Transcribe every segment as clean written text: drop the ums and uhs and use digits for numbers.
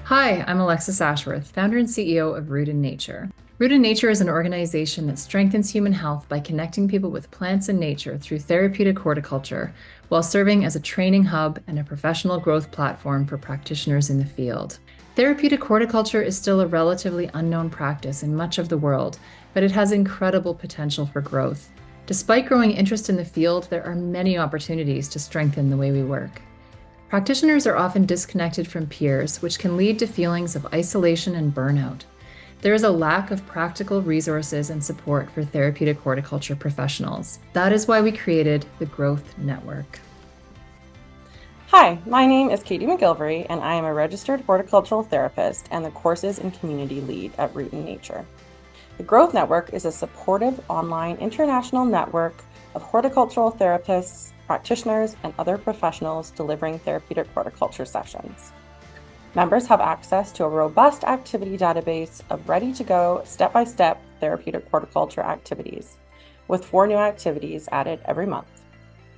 Hi, I'm Alexis Ashworth, founder and CEO of Root in Nature. Root in Nature is an organization that strengthens human health by connecting people with plants and nature through therapeutic horticulture, while serving as a training hub and a professional growth platform for practitioners in the field. Therapeutic horticulture is still a relatively unknown practice in much of the world, but it has incredible potential for growth. Despite growing interest in the field, there are many opportunities to strengthen the way we work. Practitioners are often disconnected from peers, which can lead to feelings of isolation and burnout. There is a lack of practical resources and support for therapeutic horticulture professionals. That is why we created the Growth Network. Hi, my name is Katie McGilvery, and I am a registered horticultural therapist and the courses and community lead at Root in Nature. The Growth Network is a supportive online international network of horticultural therapists, practitioners, and other professionals delivering therapeutic horticulture sessions. Members have access to a robust activity database of ready-to-go, step-by-step therapeutic horticulture activities, with 4 new activities added every month.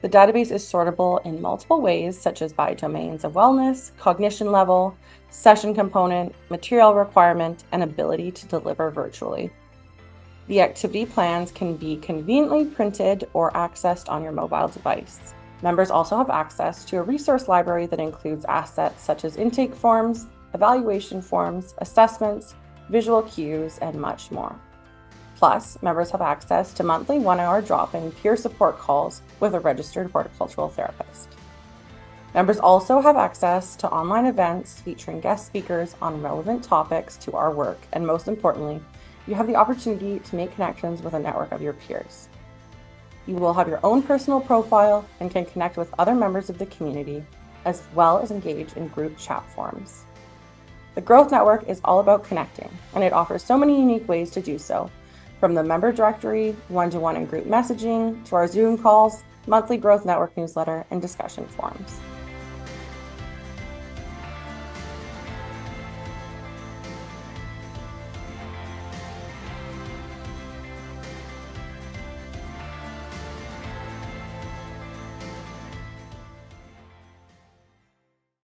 The database is sortable in multiple ways, such as by domains of wellness, cognition level, session component, material requirement, and ability to deliver virtually. The activity plans can be conveniently printed or accessed on your mobile device. Members also have access to a resource library that includes assets such as intake forms, evaluation forms, assessments, visual cues, and much more. Plus, members have access to monthly 1-hour drop-in peer support calls with a registered horticultural therapist. Members also have access to online events featuring guest speakers on relevant topics to our work, and most importantly, you have the opportunity to make connections with a network of your peers. You will have your own personal profile and can connect with other members of the community, as well as engage in group chat forums. The Growth Network is all about connecting, and it offers so many unique ways to do so, from the member directory, one-to-one and group messaging, to our Zoom calls, monthly Growth Network newsletter, and discussion forums.